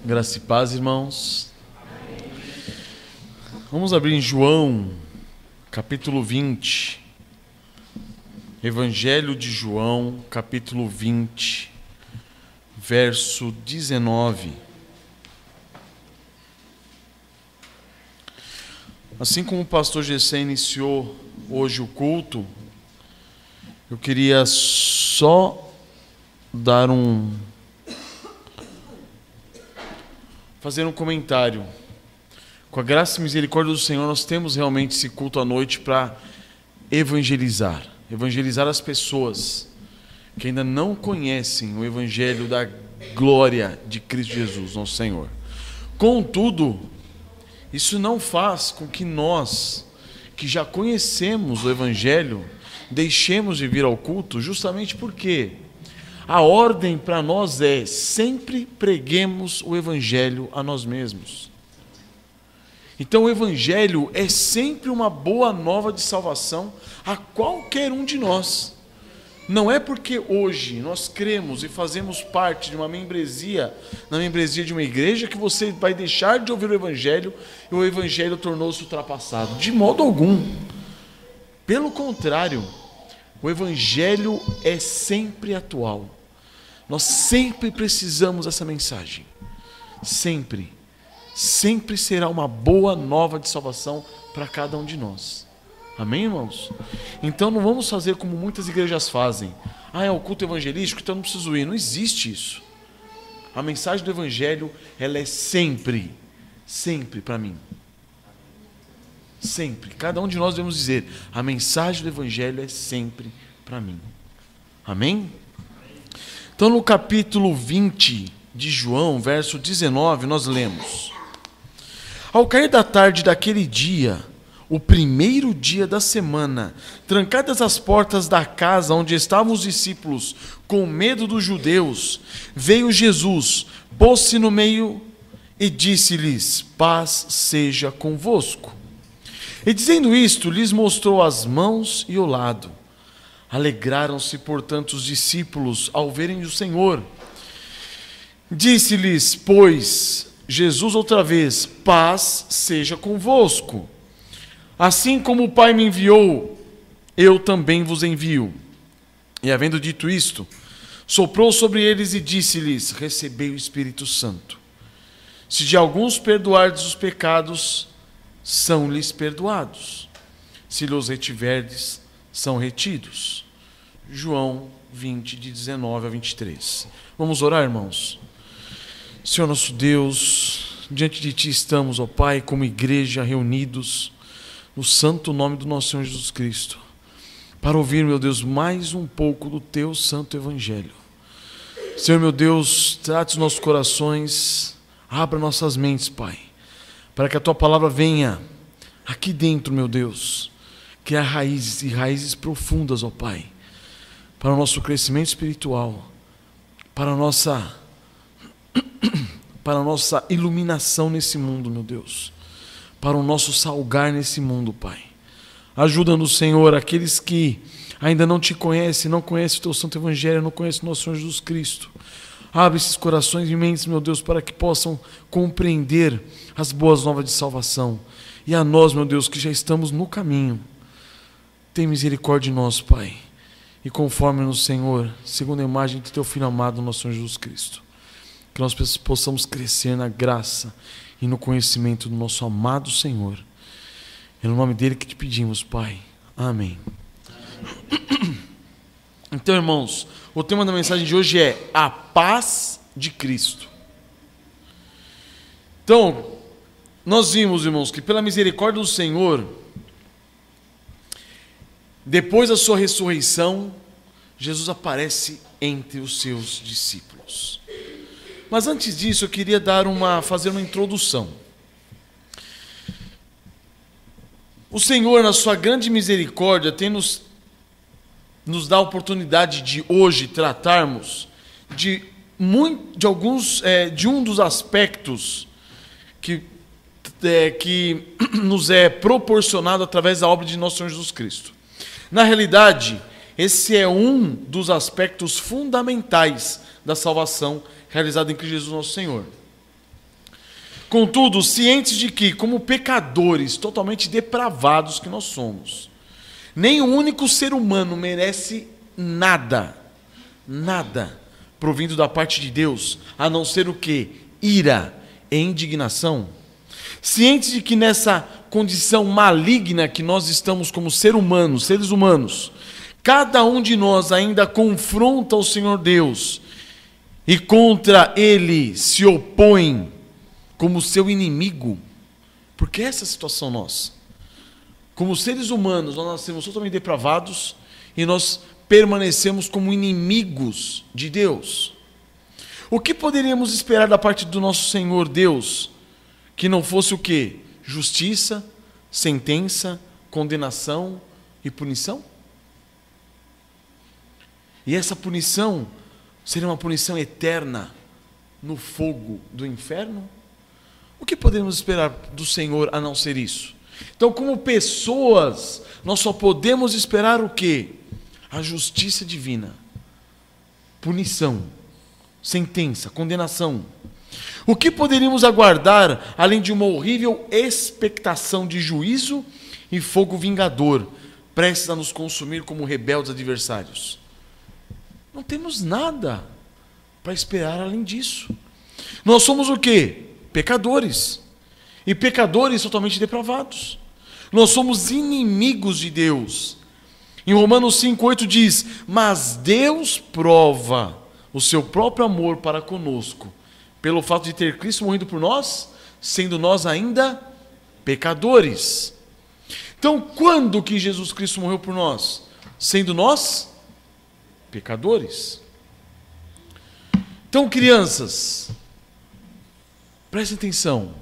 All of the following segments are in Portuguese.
Graça e paz, irmãos. Vamos abrir em João, capítulo 20. Evangelho de João, capítulo 20, verso 19. Assim como o pastor Gessé iniciou hoje o culto, eu queria só fazer um comentário. Com a graça e misericórdia do Senhor, nós temos realmente esse culto à noite para evangelizar as pessoas que ainda não conhecem o evangelho da glória de Cristo Jesus, nosso Senhor. Contudo, isso não faz com que nós, que já conhecemos o evangelho, deixemos de vir ao culto, justamente porque a ordem para nós é: sempre preguemos o evangelho a nós mesmos. Então o evangelho é sempre uma boa nova de salvação a qualquer um de nós. Não é porque hoje nós cremos e fazemos parte de uma membresia, na membresia de uma igreja, que você vai deixar de ouvir o evangelho e o evangelho tornou-se ultrapassado. De modo algum. Pelo contrário, o evangelho é sempre atual. Nós sempre precisamos dessa mensagem. Sempre. Sempre será uma boa nova de salvação para cada um de nós. Amém, irmãos? Então não vamos fazer como muitas igrejas fazem. É o culto evangelístico, então não preciso ir. Não existe isso. A mensagem do evangelho, ela é sempre para mim. Sempre. Cada um de nós devemos dizer: a mensagem do evangelho é sempre para mim. Amém? Então no capítulo 20 de João, verso 19, nós lemos: Ao cair da tarde daquele dia, o primeiro dia da semana, trancadas as portas da casa onde estavam os discípulos, com medo dos judeus, veio Jesus, pôs-se no meio e disse-lhes: paz seja convosco. E dizendo isto, lhes mostrou as mãos e o lado. Alegraram-se, portanto, os discípulos ao verem o Senhor. Disse-lhes, pois, Jesus outra vez: paz seja convosco. Assim como o Pai me enviou, eu também vos envio. E havendo dito isto, soprou sobre eles e disse-lhes: recebei o Espírito Santo. Se de alguns perdoardes os pecados, são-lhes perdoados. Se lhes retiverdes, são retidos. João 20, de 19 a 23. Vamos orar, irmãos? Senhor nosso Deus, diante de Ti estamos, ó Pai, como igreja reunidos no santo nome do nosso Senhor Jesus Cristo, para ouvir, meu Deus, mais um pouco do Teu santo Evangelho. Senhor, meu Deus, trate os nossos corações, abra nossas mentes, Pai, para que a Tua palavra venha aqui dentro, meu Deus, criar raízes e raízes profundas, ó Pai, para o nosso crescimento espiritual, para a nossa iluminação nesse mundo, meu Deus, para o nosso salgar nesse mundo, Pai. Ajuda-nos, Senhor, aqueles que ainda não Te conhecem, não conhecem o Teu santo Evangelho, não conhecem o nosso Senhor Jesus Cristo. Abre esses corações e mentes, meu Deus, para que possam compreender as boas novas de salvação. E a nós, meu Deus, que já estamos no caminho, tem misericórdia de nós, Pai. E conforme-nos, Senhor, segundo a imagem do Teu Filho amado, nosso Senhor Jesus Cristo. Que nós possamos crescer na graça e no conhecimento do nosso amado Senhor. É no nome dEle que Te pedimos, Pai. Amém. Então, irmãos, o tema da mensagem de hoje é a paz de Cristo. Então, nós vimos, irmãos, que pela misericórdia do Senhor, depois da sua ressurreição, Jesus aparece entre os seus discípulos. Mas antes disso, eu queria fazer uma introdução. O Senhor, na sua grande misericórdia, nos dá a oportunidade de hoje tratarmos de um dos aspectos que nos é proporcionado através da obra de nosso Senhor Jesus Cristo. Na realidade, esse é um dos aspectos fundamentais da salvação realizada em Cristo Jesus nosso Senhor. Contudo, cientes de que, como pecadores totalmente depravados que nós somos, nem um único ser humano merece nada, nada, provindo da parte de Deus, a não ser o quê? Ira e indignação. Cientes de que nessa condição maligna que nós estamos como seres humanos, cada um de nós ainda confronta o Senhor Deus e contra Ele se opõe como seu inimigo. Porque essa é a situação nossa. Como seres humanos, nós nascemos totalmente depravados e nós permanecemos como inimigos de Deus. O que poderíamos esperar da parte do nosso Senhor Deus, que não fosse o quê? Justiça, sentença, condenação e punição? E essa punição seria uma punição eterna no fogo do inferno? O que podemos esperar do Senhor a não ser isso? Então, como pessoas, nós só podemos esperar o quê? A justiça divina, punição, sentença, condenação. O que poderíamos aguardar além de uma horrível expectação de juízo e fogo vingador, prestes a nos consumir como rebeldes adversários? Não temos nada para esperar além disso. Nós somos o quê? Pecadores. E pecadores totalmente depravados. Nós somos inimigos de Deus. Em Romanos 5,8 diz: mas Deus prova o seu próprio amor para conosco, pelo fato de ter Cristo morrido por nós, sendo nós ainda pecadores. Então, quando que Jesus Cristo morreu por nós? Sendo nós pecadores. Então, crianças, prestem atenção.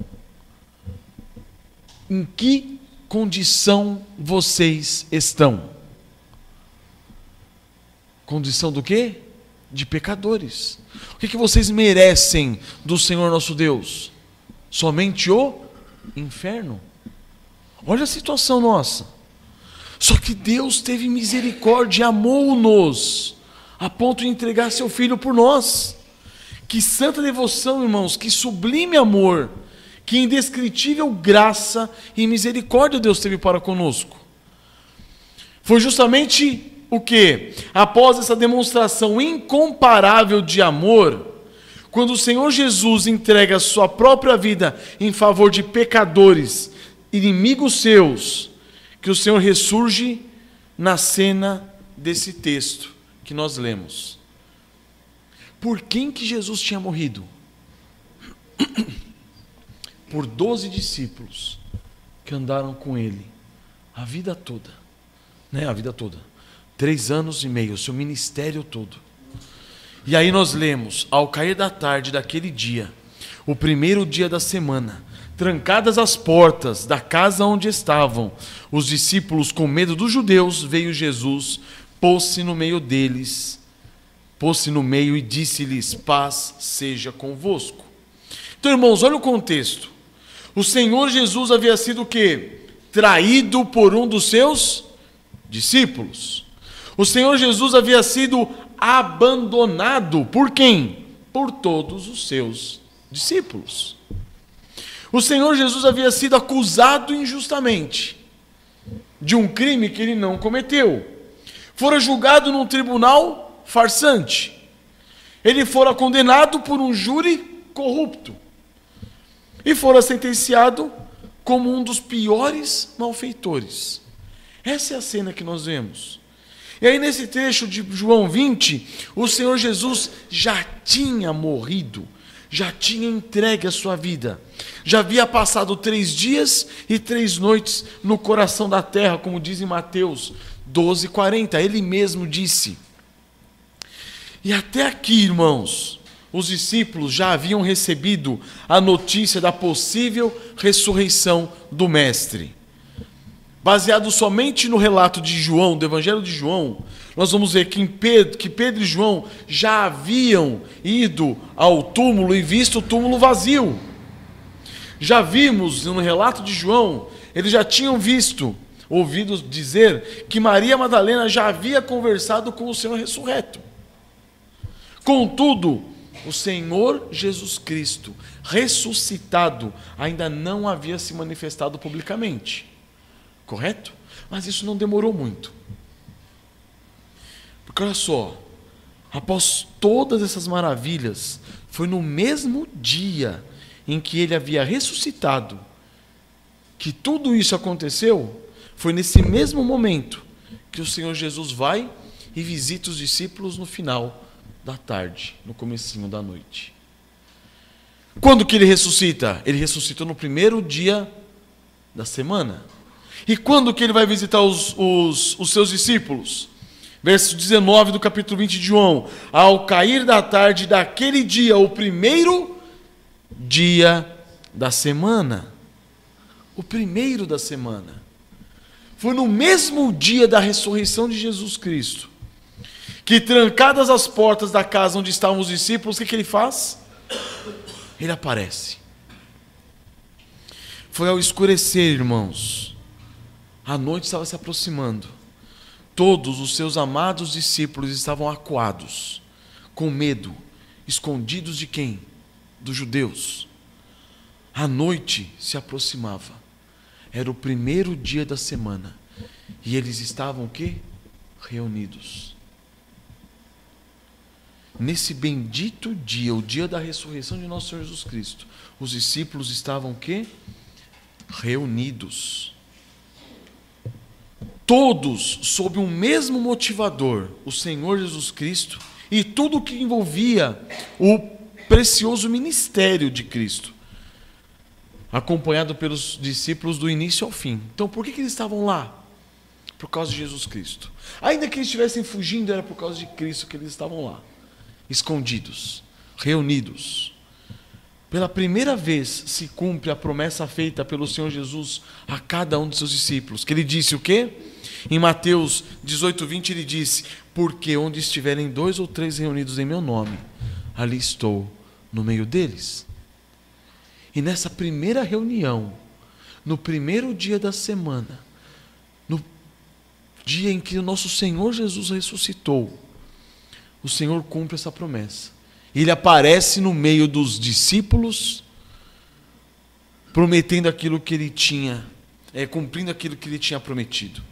Em que condição vocês estão? Condição do quê? De pecadores. O que vocês merecem do Senhor nosso Deus? Somente o inferno. Olha a situação nossa. Só que Deus teve misericórdia, amou-nos, a ponto de entregar seu Filho por nós. Que santa devoção, irmãos, que sublime amor, que indescritível graça e misericórdia Deus teve para conosco. Foi justamente o que? Após essa demonstração incomparável de amor, quando o Senhor Jesus entrega a sua própria vida em favor de pecadores, inimigos seus, que o Senhor ressurge na cena desse texto que nós lemos. Por quem que Jesus tinha morrido? Por 12 discípulos que andaram com ele a vida toda, né? A vida toda, 3 anos e meio, o seu ministério todo. E aí nós lemos, ao cair da tarde daquele dia, o primeiro dia da semana, trancadas as portas da casa onde estavam os discípulos com medo dos judeus, veio Jesus, pôs-se no meio deles, pôs-se no meio e disse-lhes: paz seja convosco. Então, irmãos, olha o contexto. O Senhor Jesus havia sido o quê? Traído por um dos seus discípulos. O Senhor Jesus havia sido abandonado por quem? Por todos os seus discípulos. O Senhor Jesus havia sido acusado injustamente de um crime que ele não cometeu. Fora julgado num tribunal farsante. Ele fora condenado por um júri corrupto. E fora sentenciado como um dos piores malfeitores. Essa é a cena que nós vemos. E aí nesse trecho de João 20, o Senhor Jesus já tinha morrido, já tinha entregue a sua vida. Já havia passado 3 dias e 3 noites no coração da terra, como diz em Mateus 12:40. Ele mesmo disse. E até aqui, irmãos, os discípulos já haviam recebido a notícia da possível ressurreição do Mestre. Baseado somente no relato de João, do Evangelho de João, nós vamos ver que Pedro e João já haviam ido ao túmulo e visto o túmulo vazio. Já vimos no relato de João, eles já tinham ouvido dizer que Maria Madalena já havia conversado com o Senhor ressurreto. Contudo, o Senhor Jesus Cristo, ressuscitado, ainda não havia se manifestado publicamente. Correto? Mas isso não demorou muito. Porque olha só, após todas essas maravilhas, foi no mesmo dia em que ele havia ressuscitado, que tudo isso aconteceu. Foi nesse mesmo momento que o Senhor Jesus vai e visita os discípulos no final da tarde, no comecinho da noite. Quando que ele ressuscita? Ele ressuscitou no primeiro dia da semana. E quando que ele vai visitar os seus discípulos? Verso 19 do capítulo 20 de João. Ao cair da tarde daquele dia, o primeiro dia da semana. O primeiro da semana. Foi no mesmo dia da ressurreição de Jesus Cristo, que trancadas as portas da casa onde estavam os discípulos, o que ele faz? Ele aparece. Foi ao escurecer, irmãos. A noite estava se aproximando. Todos os seus amados discípulos estavam acuados, com medo, escondidos de quem? Dos judeus. A noite se aproximava. Era o primeiro dia da semana. E eles estavam o quê? Reunidos. Nesse bendito dia, o dia da ressurreição de nosso Senhor Jesus Cristo, os discípulos estavam o quê? Reunidos. Todos sob um mesmo motivador, o Senhor Jesus Cristo, e tudo o que envolvia o precioso ministério de Cristo, acompanhado pelos discípulos do início ao fim. Então, por que eles estavam lá? Por causa de Jesus Cristo. Ainda que eles estivessem fugindo, era por causa de Cristo que eles estavam lá, escondidos, reunidos. Pela primeira vez se cumpre a promessa feita pelo Senhor Jesus a cada um de seus discípulos, que ele disse o quê? Em Mateus 18:20 ele disse: porque onde estiverem 2 ou 3 reunidos em meu nome, ali estou no meio deles. E nessa primeira reunião, no primeiro dia da semana, no dia em que o nosso Senhor Jesus ressuscitou, o Senhor cumpre essa promessa. Ele aparece no meio dos discípulos, prometendo aquilo que ele tinha, cumprindo aquilo que ele tinha prometido,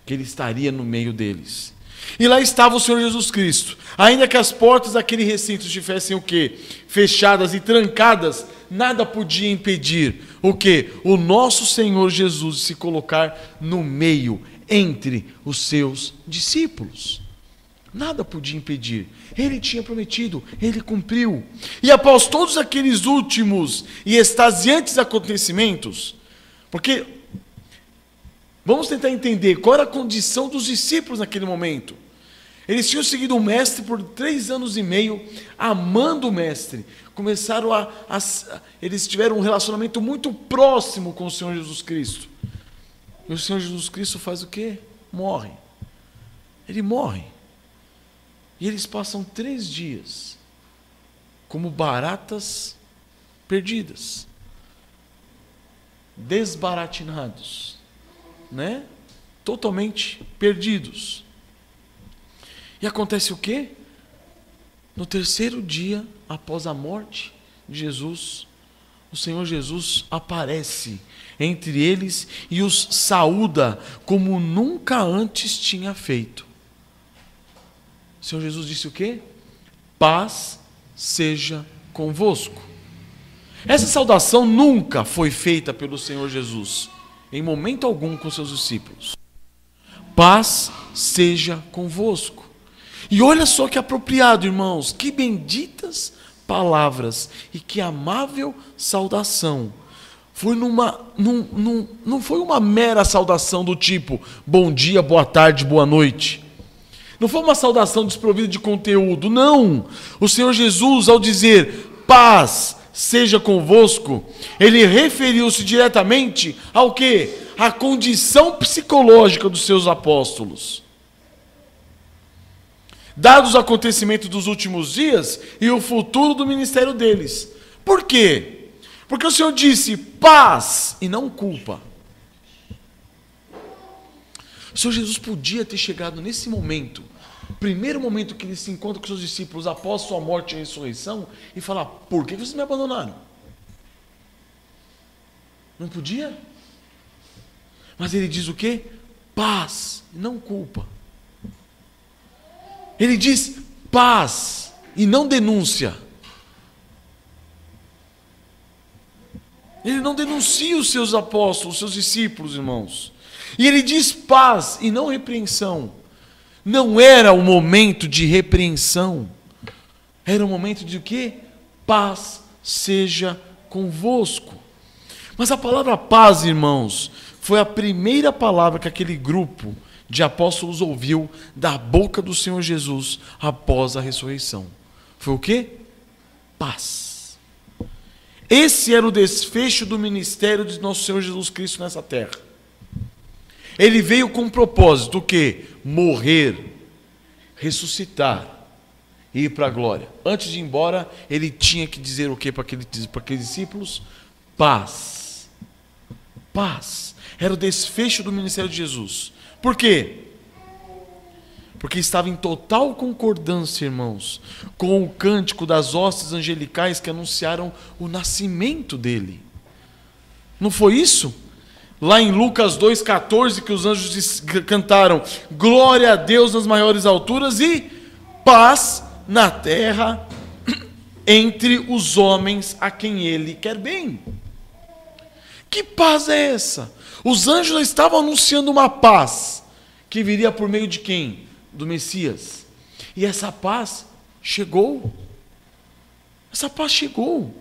que ele estaria no meio deles. E lá estava o Senhor Jesus Cristo. Ainda que as portas daquele recinto estivessem o quê? Fechadas e trancadas, nada podia impedir o quê? O nosso Senhor Jesus de se colocar no meio, entre os seus discípulos. Nada podia impedir. Ele tinha prometido, ele cumpriu. E após todos aqueles últimos e extasiantes acontecimentos, porque vamos tentar entender qual era a condição dos discípulos naquele momento. Eles tinham seguido o Mestre por 3 anos e meio, amando o Mestre. Começaram eles tiveram um relacionamento muito próximo com o Senhor Jesus Cristo. E o Senhor Jesus Cristo faz o quê? Morre. Ele morre. E eles passam 3 dias como baratas perdidas, desbaratinados, né? Totalmente perdidos. E acontece o quê? No 3º dia após a morte de Jesus, o Senhor Jesus aparece entre eles e os saúda como nunca antes tinha feito. O Senhor Jesus disse o quê? Paz seja convosco. Essa saudação nunca foi feita pelo Senhor Jesus, em momento algum, com seus discípulos. Paz seja convosco. E olha só que apropriado, irmãos, que benditas palavras e que amável saudação. Não foi uma mera saudação do tipo bom dia, boa tarde, boa noite. Não foi uma saudação desprovida de conteúdo, não. O Senhor Jesus, ao dizer paz seja convosco, ele referiu-se diretamente ao quê? À condição psicológica dos seus apóstolos. Dados os acontecimentos dos últimos dias e o futuro do ministério deles. Por quê? Porque o Senhor disse paz e não culpa. O Senhor Jesus podia ter chegado nesse momento primeiro momento que ele se encontra com seus discípulos após sua morte e ressurreição, e fala: por que vocês me abandonaram? Não podia? Mas ele diz o quê? Paz, não culpa. Ele diz paz e não denúncia. Ele não denuncia os seus apóstolos, os seus discípulos, irmãos. E ele diz paz e não repreensão. Não era o momento de repreensão. Era o momento de o quê? Paz seja convosco. Mas a palavra paz, irmãos, foi a primeira palavra que aquele grupo de apóstolos ouviu da boca do Senhor Jesus após a ressurreição. Foi o quê? Paz. Esse era o desfecho do ministério de nosso Senhor Jesus Cristo nessa terra. Ele veio com um propósito, o quê? Morrer, ressuscitar e ir para a glória. Antes de ir embora, ele tinha que dizer o quê para aqueles discípulos? Paz. Paz. Era o desfecho do ministério de Jesus. Por quê? Porque estava em total concordância, irmãos, com o cântico das hostes angelicais que anunciaram o nascimento dele. Não foi isso? Lá em Lucas 2,14, que os anjos cantaram: glória a Deus nas maiores alturas e paz na terra entre os homens a quem ele quer bem. Que paz é essa? Os anjos estavam anunciando uma paz que viria por meio de quem? Do Messias. E essa paz chegou. Essa paz chegou.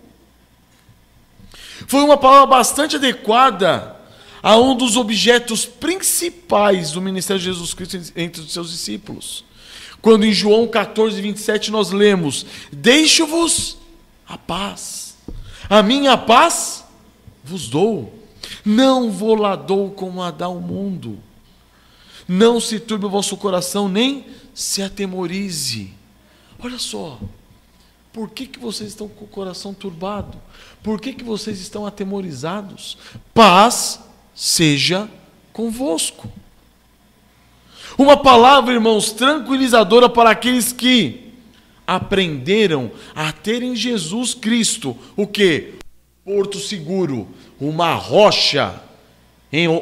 Foi uma palavra bastante adequada a um dos objetos principais do ministério de Jesus Cristo entre os seus discípulos. Quando em João 14, 27 nós lemos: deixo-vos a paz, a minha paz vos dou, não vou lá dou como a dá o mundo. Não se turbe o vosso coração, nem se atemorize. Olha só, por que vocês estão com o coração turbado? Por que vocês estão atemorizados? Paz seja convosco. Uma palavra, irmãos, tranquilizadora para aqueles que aprenderam a ter em Jesus Cristo o quê? Porto seguro, uma rocha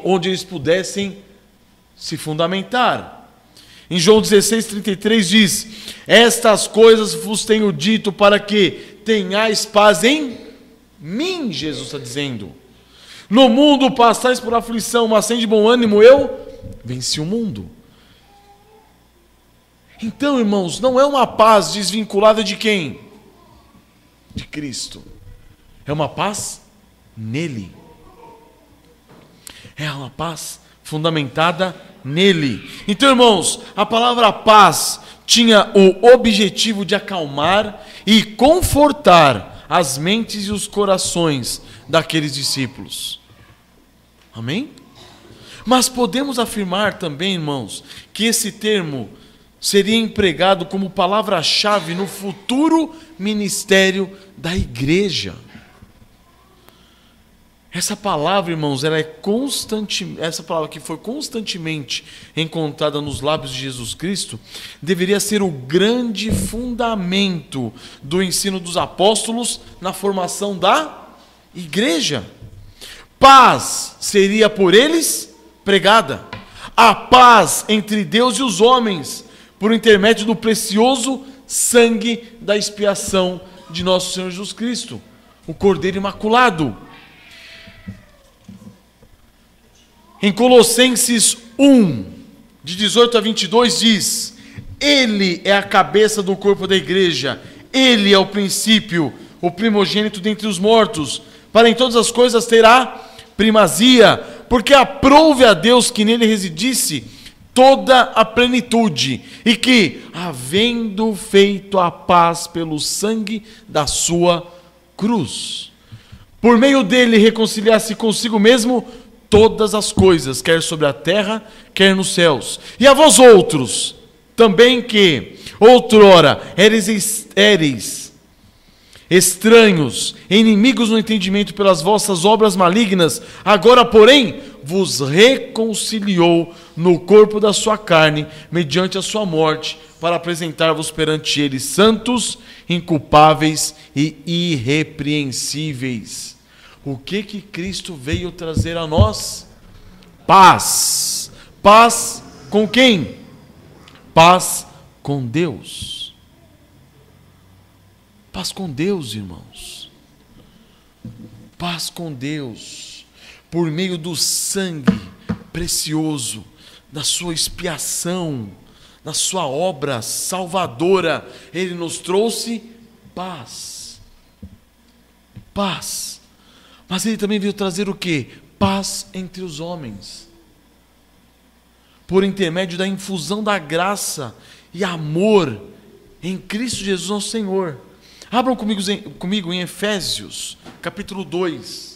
onde eles pudessem se fundamentar. Em João 16:33 diz: estas coisas vos tenho dito para que tenhais paz em mim. Jesus está dizendo: no mundo passais por aflição, mas sede de bom ânimo, eu venci o mundo. Então, irmãos, não é uma paz desvinculada de quem? De Cristo. É uma paz nele. É uma paz fundamentada nele. Então, irmãos, a palavra paz tinha o objetivo de acalmar e confortar as mentes e os corações daqueles discípulos. Amém? Mas podemos afirmar também, irmãos, que esse termo seria empregado como palavra-chave no futuro ministério da igreja. Essa palavra, irmãos, essa palavra que foi constantemente encontrada nos lábios de Jesus Cristo, deveria ser o grande fundamento do ensino dos apóstolos na formação da igreja. Paz seria por eles pregada. A paz entre Deus e os homens, por intermédio do precioso sangue da expiação de nosso Senhor Jesus Cristo, o Cordeiro Imaculado. Em Colossenses 1, de 18 a 22 diz: ele é a cabeça do corpo da igreja, ele é o princípio, o primogênito dentre os mortos, para em todas as coisas terá primazia, porque aprouve a Deus que nele residisse toda a plenitude, e que, havendo feito a paz pelo sangue da sua cruz, por meio dele reconciliasse consigo mesmo todas as coisas, quer sobre a terra, quer nos céus. E a vós outros, também que outrora éreis estranhos, inimigos no entendimento pelas vossas obras malignas, agora, porém, vos reconciliou no corpo da sua carne, mediante a sua morte, para apresentar-vos perante ele santos, inculpáveis e irrepreensíveis. O que Cristo veio trazer a nós? Paz. Paz com quem? Paz com Deus. Paz com Deus, irmãos. Paz com Deus. Por meio do sangue precioso, da sua expiação, da sua obra salvadora, Ele nos trouxe paz. Paz. Mas Ele também veio trazer o quê? Paz entre os homens. Por intermédio da infusão da graça e amor em Cristo Jesus nosso Senhor. Abram comigo em Efésios, capítulo 2.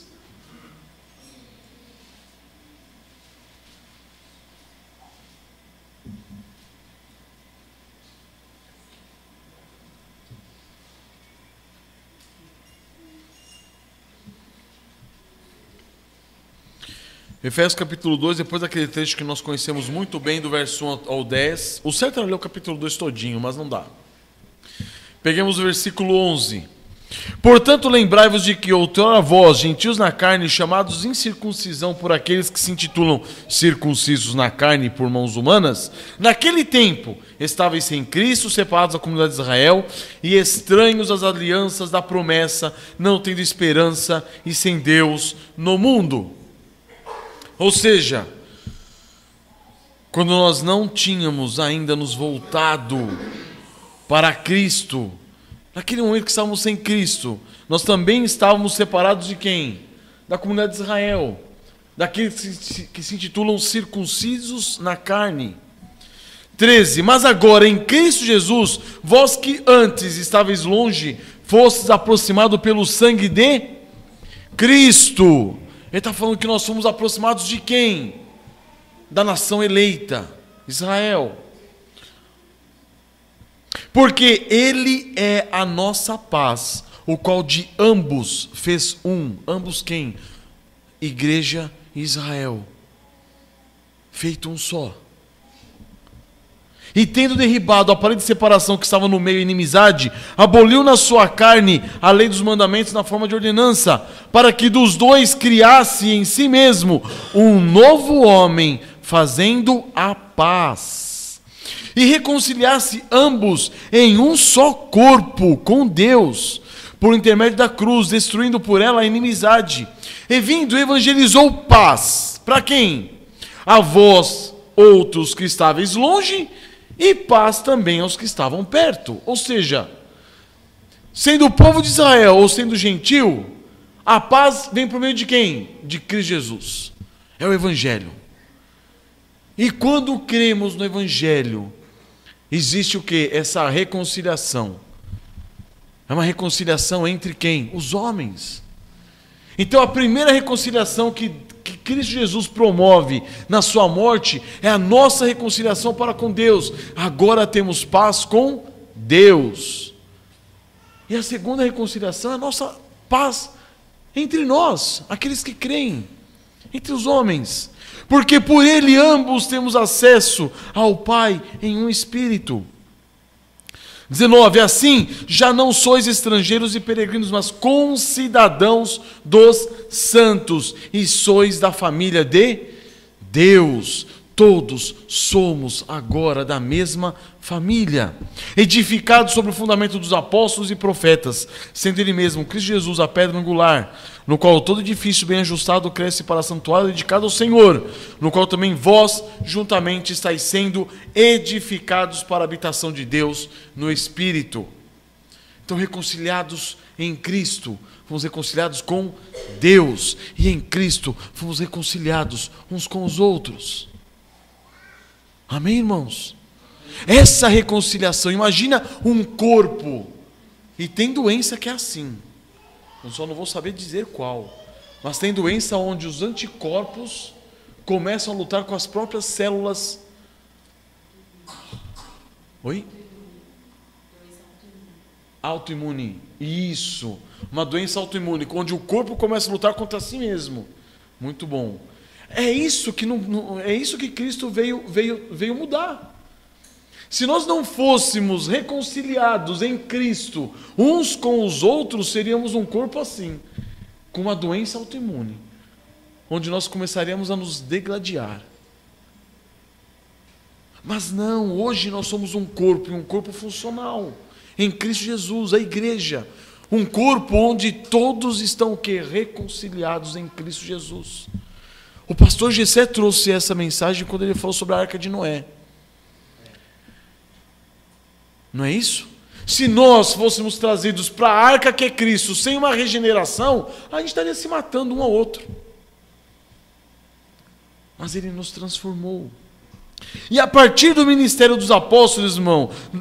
Efésios capítulo 2, depois daquele trecho que nós conhecemos muito bem, do verso 1 ao 10. O certo era ler o capítulo 2 todinho, mas não dá. Peguemos o versículo 11. Portanto, lembrai-vos de que outrora vós, gentios na carne, chamados incircuncisão por aqueles que se intitulam circuncisos na carne por mãos humanas, naquele tempo estáveis sem Cristo, separados da comunidade de Israel e estranhos às alianças da promessa, não tendo esperança e sem Deus no mundo. Ou seja, quando nós não tínhamos ainda nos voltado para Cristo, naquele momento que estávamos sem Cristo, nós também estávamos separados de quem? Da comunidade de Israel, daqueles que se intitulam circuncisos na carne. 13. Mas agora em Cristo Jesus, vós que antes estáveis longe, fostes aproximados pelo sangue de Cristo. Ele está falando que nós somos aproximados de quem? Da nação eleita, Israel. Porque Ele é a nossa paz, o qual de ambos fez um. Ambos quem? Igreja e Israel. Feito um só. E tendo derribado a parede de separação que estava no meio, inimizade, aboliu na sua carne a lei dos mandamentos na forma de ordenança, para que dos dois criasse em si mesmo um novo homem, fazendo a paz, e reconciliasse ambos em um só corpo com Deus, por intermédio da cruz, destruindo por ela a inimizade. E vindo, evangelizou paz. Para quem? A vós, outros que estáveis longe, e paz também aos que estavam perto. Ou seja, sendo o povo de Israel ou sendo gentil, a paz vem por meio de quem? De Cristo Jesus. É o Evangelho. E quando cremos no Evangelho, existe o quê? Essa reconciliação. É uma reconciliação entre quem? Os homens. Então a primeira reconciliação que Cristo Jesus promove na sua morte é a nossa reconciliação para com Deus. Agora temos paz com Deus. E a segunda reconciliação é a nossa paz entre nós, aqueles que creem, entre os homens. Porque por Ele ambos temos acesso ao Pai em um Espírito. 19. Assim, já não sois estrangeiros e peregrinos, mas concidadãos dos santos, e sois da família de Deus. Todos somos agora da mesma família, edificados sobre o fundamento dos apóstolos e profetas, sendo Ele mesmo, Cristo Jesus, a pedra angular, no qual todo edifício bem ajustado cresce para santuário dedicado ao Senhor, no qual também vós juntamente estáis sendo edificados para a habitação de Deus no Espírito. Então, reconciliados em Cristo, fomos reconciliados com Deus, e em Cristo fomos reconciliados uns com os outros. Amém, irmãos? Essa reconciliação, imagina um corpo, e tem doença que é assim, eu só não vou saber dizer qual, mas tem doença onde os anticorpos começam a lutar com as próprias células. Oi? Autoimune. Isso, uma doença autoimune, onde o corpo começa a lutar contra si mesmo. Muito bom. É isso que é isso que Cristo veio mudar. Se nós não fôssemos reconciliados em Cristo uns com os outros, seríamos um corpo assim, com uma doença autoimune, onde nós começaríamos a nos degladiar. Mas não, hoje nós somos um corpo, e um corpo funcional, em Cristo Jesus, a igreja. Um corpo onde todos estão o quê? Reconciliados em Cristo Jesus. O pastor Gessé trouxe essa mensagem quando ele falou sobre a Arca de Noé. Não é isso? Se nós fôssemos trazidos para a arca que é Cristo, sem uma regeneração, a gente estaria se matando um ao outro. Mas Ele nos transformou. E a partir do ministério dos apóstolos,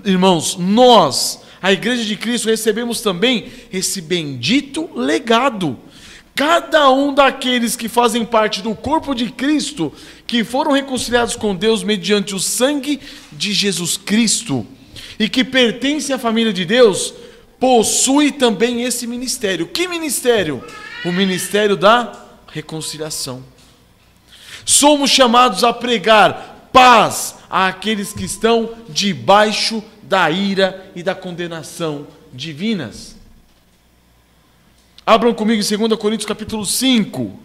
irmãos, nós, a Igreja de Cristo, recebemos também esse bendito legado. Cada um daqueles que fazem parte do corpo de Cristo, que foram reconciliados com Deus mediante o sangue de Jesus Cristo, e que pertence à família de Deus, possui também esse ministério. Que ministério? O ministério da reconciliação. Somos chamados a pregar paz àqueles que estão debaixo da ira e da condenação divinas. Abram comigo em 2 Coríntios capítulo 5.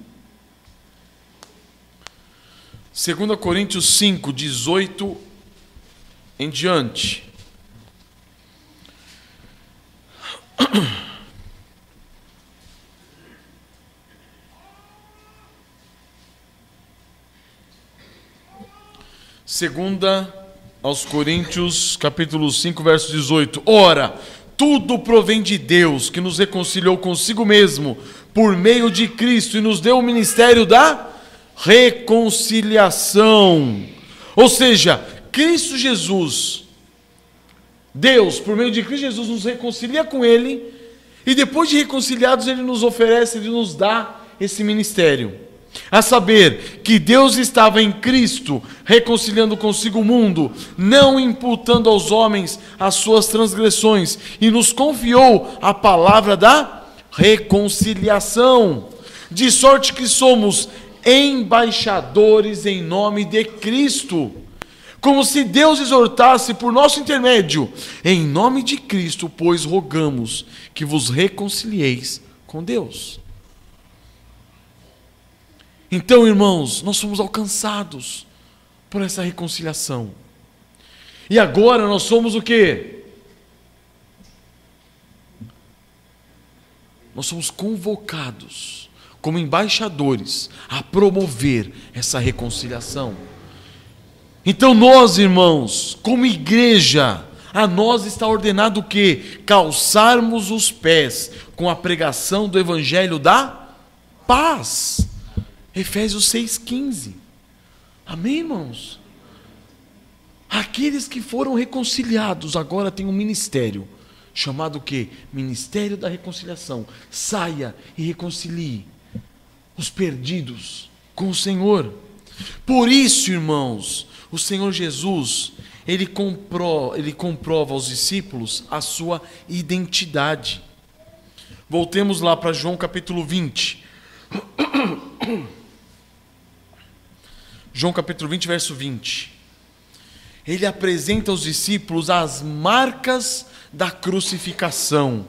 2 Coríntios 5, 18 em diante. Segunda aos Coríntios, capítulo 5, verso 18. Ora, tudo provém de Deus, que nos reconciliou consigo mesmo, por meio de Cristo, e nos deu o ministério da reconciliação. Ou seja, Cristo Jesus, Deus, por meio de Cristo Jesus, nos reconcilia com Ele, e depois de reconciliados, Ele nos oferece, Ele nos dá esse ministério. A saber, que Deus estava em Cristo, reconciliando consigo o mundo, não imputando aos homens as suas transgressões, e nos confiou a palavra da reconciliação, de sorte que somos embaixadores em nome de Cristo, como se Deus exortasse por nosso intermédio. Em nome de Cristo, pois, rogamos que vos reconcilieis com Deus. Então, irmãos, nós somos alcançados por essa reconciliação. E agora nós somos o quê? Nós somos convocados como embaixadores a promover essa reconciliação. Então nós, irmãos, como igreja, a nós está ordenado o quê? Calçarmos os pés com a pregação do evangelho da paz. Efésios 6,15. Amém, irmãos? Aqueles que foram reconciliados agora têm um ministério, chamado o quê? Ministério da reconciliação. Saia e reconcilie os perdidos com o Senhor. Por isso, irmãos, o Senhor Jesus, Ele comprova aos discípulos a sua identidade. Voltemos lá para João capítulo 20. João capítulo 20, verso 20. Ele apresenta aos discípulos as marcas da crucificação,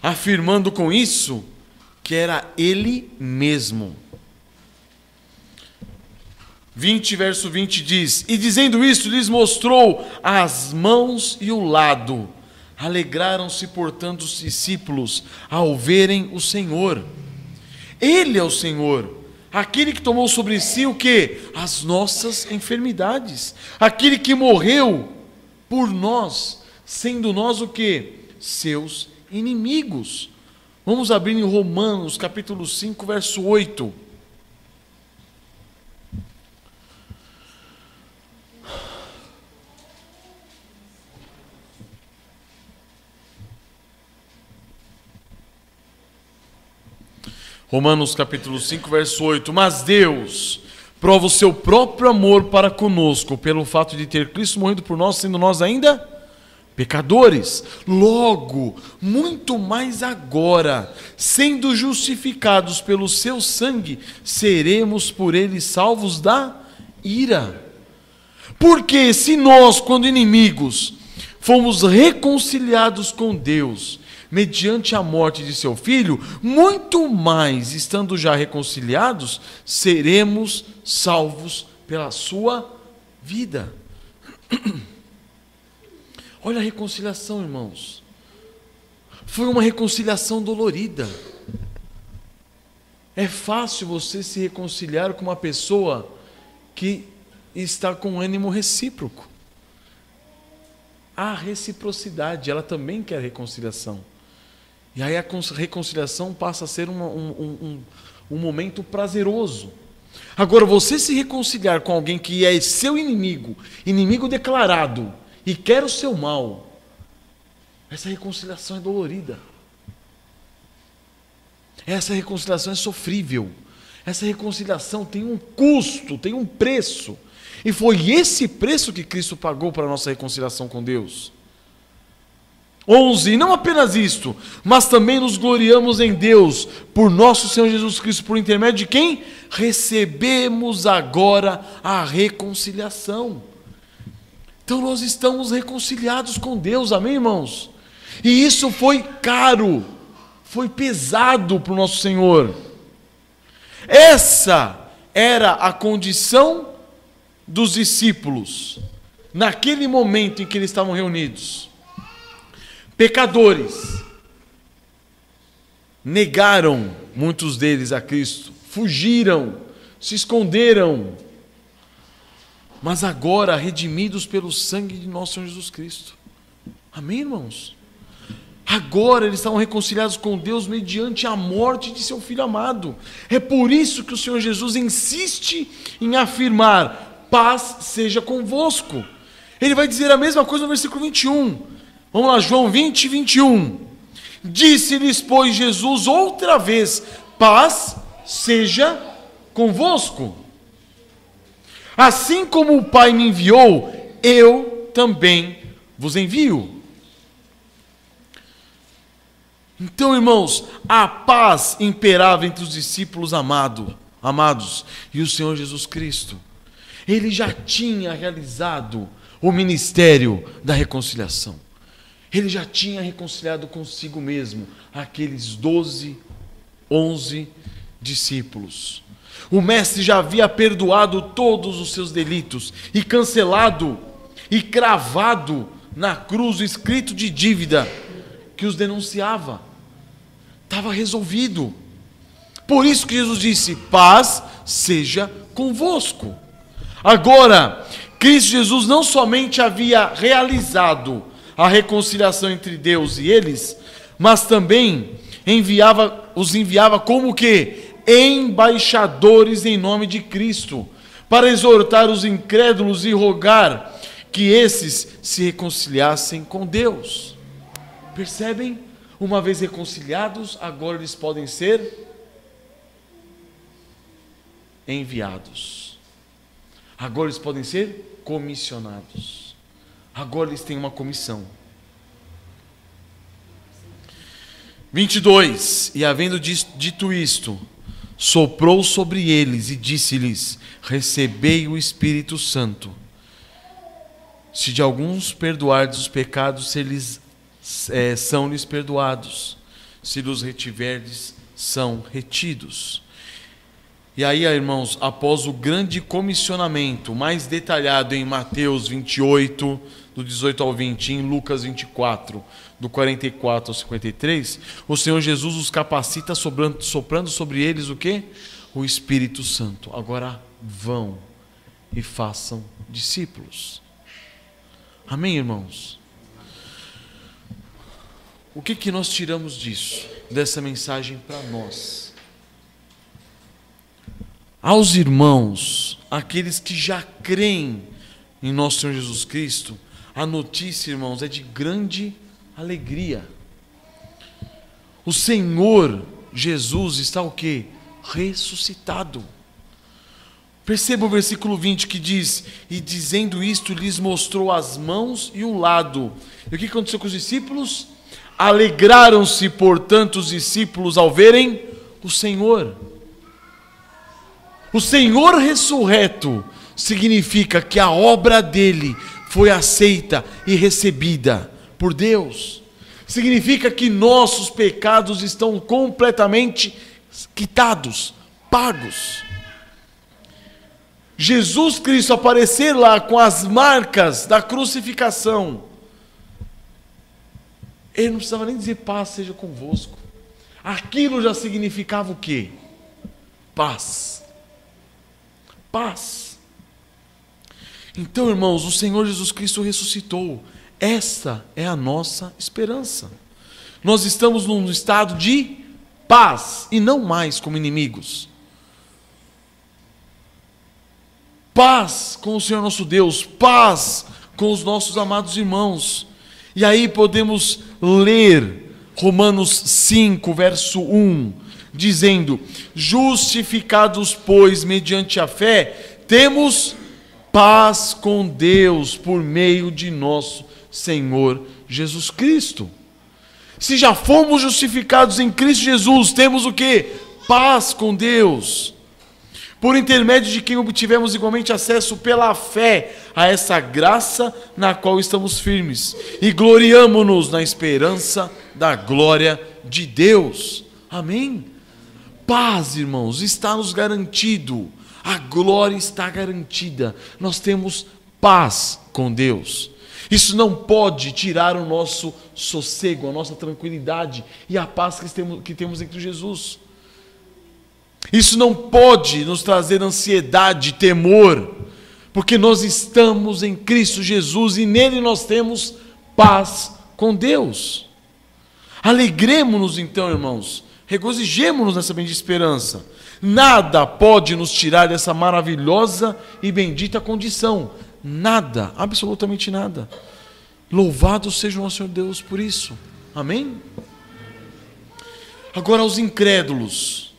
afirmando com isso que era Ele mesmo. 20, verso 20 diz: e dizendo isso, lhes mostrou as mãos e o lado. Alegraram-se, portanto, os discípulos ao verem o Senhor. Ele é o Senhor, aquele que tomou sobre si o quê? As nossas enfermidades. Aquele que morreu por nós, sendo nós o quê? Seus inimigos. Vamos abrir em Romanos, capítulo 5, verso 8. Romanos capítulo 5, verso 8. Mas Deus prova o seu próprio amor para conosco, pelo fato de ter Cristo morrido por nós, sendo nós ainda pecadores. Logo, muito mais agora, sendo justificados pelo seu sangue, seremos por ele salvos da ira. Porque se nós, quando inimigos, fomos reconciliados com Deus, mediante a morte de seu Filho, muito mais, estando já reconciliados, seremos salvos pela sua vida. Olha a reconciliação, irmãos. Foi uma reconciliação dolorida. É fácil você se reconciliar com uma pessoa que está com ânimo recíproco. Há reciprocidade, ela também quer reconciliação. E aí a reconciliação passa a ser um momento prazeroso. Agora, você se reconciliar com alguém que é seu inimigo, inimigo declarado, e quer o seu mal, essa reconciliação é dolorida. Essa reconciliação é sofrível. Essa reconciliação tem um custo, tem um preço. E foi esse preço que Cristo pagou para a nossa reconciliação com Deus. 11. Não apenas isto, mas também nos gloriamos em Deus, por nosso Senhor Jesus Cristo, por intermédio de quem? Recebemos agora a reconciliação. Então nós estamos reconciliados com Deus, amém, irmãos? E isso foi caro, foi pesado para o nosso Senhor. Essa era a condição dos discípulos, naquele momento em que eles estavam reunidos. Pecadores, negaram muitos deles a Cristo, fugiram, se esconderam, mas agora redimidos pelo sangue de nosso Senhor Jesus Cristo. Amém, irmãos? Agora eles estavam reconciliados com Deus mediante a morte de seu Filho amado. É por isso que o Senhor Jesus insiste em afirmar: paz seja convosco. Ele vai dizer a mesma coisa no versículo 21. Vamos lá, João 20, 21. Disse-lhes, pois, Jesus outra vez: paz seja convosco. Assim como o Pai me enviou, eu também vos envio. Então, irmãos, a paz imperava entre os discípulos amados e o Senhor Jesus Cristo. Ele já tinha realizado o ministério da reconciliação. Ele já tinha reconciliado consigo mesmo aqueles 11 discípulos. O mestre já havia perdoado todos os seus delitos e cancelado e cravado na cruz o escrito de dívida que os denunciava. Estava resolvido. Por isso que Jesus disse: paz seja convosco. Agora, Cristo Jesus não somente havia realizado a reconciliação entre Deus e eles, mas também os enviava como que? Embaixadores em nome de Cristo, para exortar os incrédulos e rogar que esses se reconciliassem com Deus. Percebem? Uma vez reconciliados, agora eles podem ser enviados. Agora eles podem ser comissionados. Agora eles têm uma comissão. 22. E havendo dito isto, soprou sobre eles e disse-lhes: recebei o Espírito Santo. Se de alguns perdoardes os pecados, são-lhes perdoados. Se los retiverdes, são retidos. E aí, irmãos, após o grande comissionamento, mais detalhado em Mateus 28, do 18 ao 20, em Lucas 24, do 44 ao 53, o Senhor Jesus os capacita soprando sobre eles o quê? O Espírito Santo. Agora vão e façam discípulos. Amém, irmãos? O que nós tiramos disso, dessa mensagem para nós? Aos irmãos, aqueles que já creem em nosso Senhor Jesus Cristo, a notícia, irmãos, é de grande alegria. O Senhor Jesus está o quê? Ressuscitado. Perceba o versículo 20 que diz: e dizendo isto, lhes mostrou as mãos e o lado. E o que aconteceu com os discípulos? Alegraram-se, portanto, os discípulos ao verem o Senhor. O Senhor ressurreto significa que a obra dele foi aceita e recebida por Deus. Significa que nossos pecados estão completamente quitados, pagos. Jesus Cristo aparecer lá com as marcas da crucificação, ele não precisava nem dizer paz seja convosco. Aquilo já significava o quê? Paz. Paz. Então, irmãos, o Senhor Jesus Cristo ressuscitou. Essa é a nossa esperança. Nós estamos num estado de paz e não mais como inimigos. Paz com o Senhor nosso Deus, paz com os nossos amados irmãos. E aí podemos ler Romanos 5, verso 1, dizendo: justificados, pois, mediante a fé, temos paz com Deus por meio de nosso Senhor Jesus Cristo. Se já fomos justificados em Cristo Jesus, temos o quê? Paz com Deus, por intermédio de quem obtivemos igualmente acesso pela fé a essa graça na qual estamos firmes, e gloriamo-nos na esperança da glória de Deus. Amém? Paz, irmãos, está nos garantido, a glória está garantida, nós temos paz com Deus. Isso não pode tirar o nosso sossego, a nossa tranquilidade e a paz que temos em Cristo Jesus. Isso não pode nos trazer ansiedade, temor, porque nós estamos em Cristo Jesus e nele nós temos paz com Deus. Alegremos-nos então, irmãos, regozijemo-nos nessa bendita esperança. Nada pode nos tirar dessa maravilhosa e bendita condição. Nada, absolutamente nada. Louvado seja o nosso Senhor Deus por isso. Amém? Agora aos incrédulos,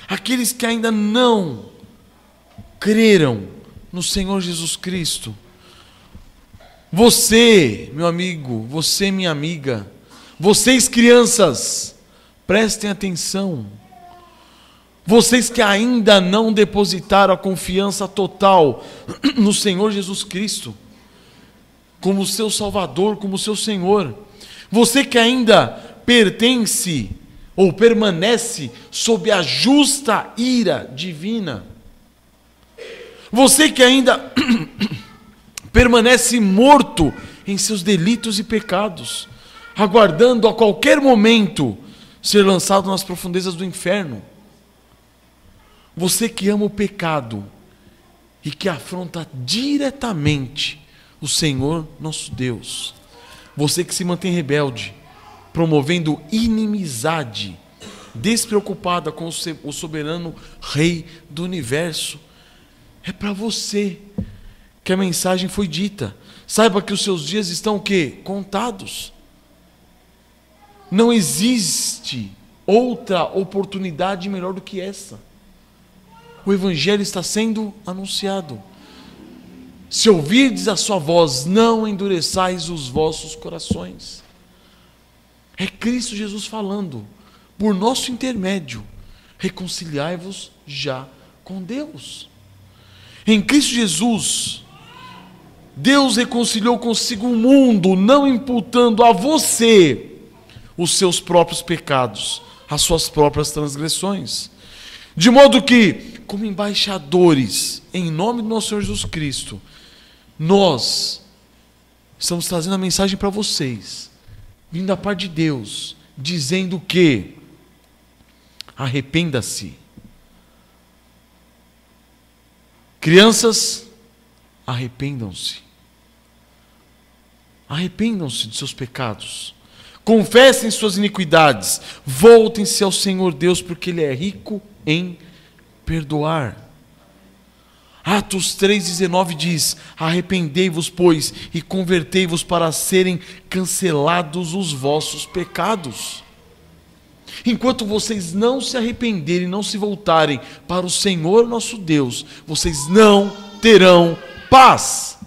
aqueles que ainda não creram no Senhor Jesus Cristo. Você, meu amigo, você, minha amiga, vocês crianças, prestem atenção. Vocês que ainda não depositaram a confiança total no Senhor Jesus Cristo, como seu Salvador, como seu Senhor. Você que ainda pertence ou permanece sob a justa ira divina. Você que ainda permanece morto em seus delitos e pecados, aguardando a qualquer momento ser lançado nas profundezas do inferno. Você que ama o pecado e que afronta diretamente o Senhor nosso Deus. Você que se mantém rebelde, promovendo inimizade, despreocupada com o soberano Rei do universo. É para você que a mensagem foi dita. Saiba que os seus dias estão o quê? Contados. Não existe outra oportunidade melhor do que essa. O Evangelho está sendo anunciado. Se ouvirdes a sua voz, não endureçais os vossos corações. É Cristo Jesus falando, por nosso intermédio, reconciliai-vos já com Deus. Em Cristo Jesus, Deus reconciliou consigo o mundo, não imputando a você os seus próprios pecados, as suas próprias transgressões. De modo que, como embaixadores, em nome do nosso Senhor Jesus Cristo, nós estamos trazendo a mensagem para vocês, vindo da parte de Deus, dizendo que arrependa-se. Crianças, arrependam-se. Arrependam-se de seus pecados. Confessem suas iniquidades. Voltem-se ao Senhor Deus, porque Ele é rico em perdoar. Atos 3,19 diz: arrependei-vos, pois, e convertei-vos para serem cancelados os vossos pecados. Enquanto vocês não se arrependerem, não se voltarem para o Senhor nosso Deus, vocês não terão paz.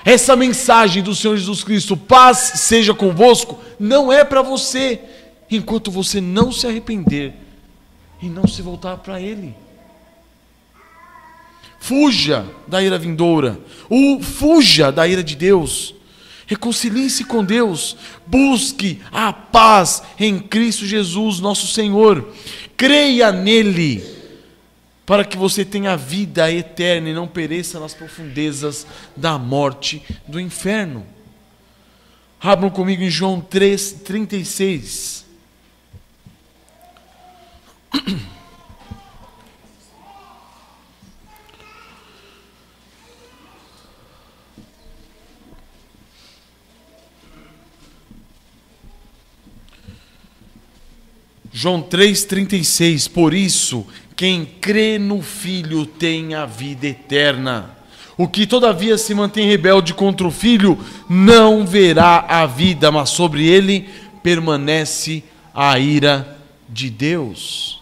Essa mensagem do Senhor Jesus Cristo, paz seja convosco, não é para você, enquanto você não se arrepender e não se voltar para Ele. Fuja da ira vindoura, fuja da ira de Deus. Reconcilie-se com Deus, busque a paz em Cristo Jesus, nosso Senhor. Creia nele, para que você tenha vida eterna e não pereça nas profundezas da morte do inferno. Abram comigo em João 3:36. João 3:36, por isso, quem crê no Filho tem a vida eterna. O que todavia se mantém rebelde contra o Filho, não verá a vida, mas sobre ele permanece a ira de Deus.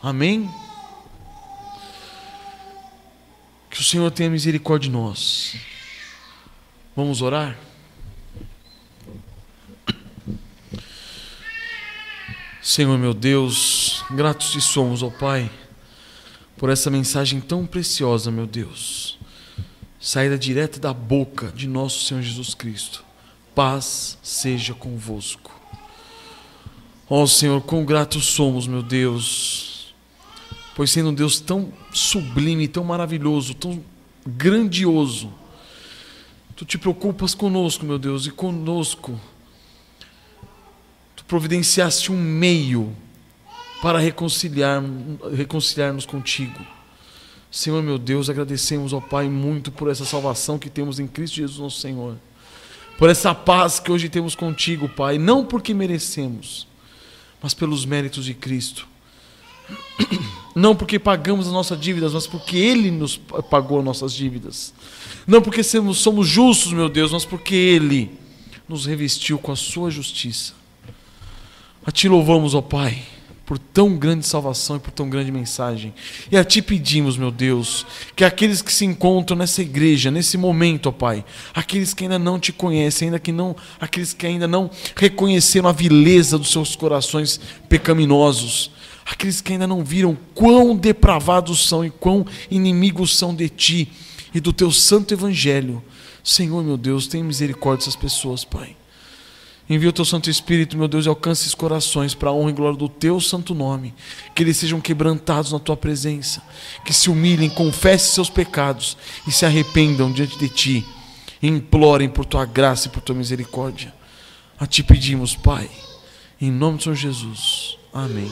Amém? Que o Senhor tenha misericórdia de nós. Vamos orar? Senhor meu Deus, gratos te somos, ó Pai, por essa mensagem tão preciosa, meu Deus, saída direta da boca de nosso Senhor Jesus Cristo. Paz seja convosco. Ó Senhor, quão gratos somos, meu Deus, pois sendo um Deus tão sublime, tão maravilhoso, tão grandioso, Tu te preocupas conosco, meu Deus, e conosco providenciaste um meio para reconciliarmos contigo. Senhor meu Deus, agradecemos ao Pai muito por essa salvação que temos em Cristo Jesus nosso Senhor, por essa paz que hoje temos contigo, Pai, não porque merecemos, mas pelos méritos de Cristo, não porque pagamos as nossas dívidas, mas porque Ele nos pagou as nossas dívidas, não porque somos justos, meu Deus, mas porque Ele nos revestiu com a sua justiça. A Ti louvamos, ó Pai, por tão grande salvação e por tão grande mensagem. E a Ti pedimos, meu Deus, que aqueles que se encontram nessa igreja, nesse momento, ó Pai, aqueles que ainda não Te conhecem, aqueles que ainda não reconheceram a vileza dos seus corações pecaminosos, aqueles que ainda não viram quão depravados são e quão inimigos são de Ti e do Teu santo evangelho. Senhor, meu Deus, tenha misericórdia dessas pessoas, Pai. Envia o Teu Santo Espírito, meu Deus, e alcance esses corações para a honra e glória do Teu santo nome. Que eles sejam quebrantados na Tua presença. Que se humilhem, confessem seus pecados e se arrependam diante de Ti. E implorem por Tua graça e por Tua misericórdia. A Ti pedimos, Pai, em nome do Senhor Jesus. Amém.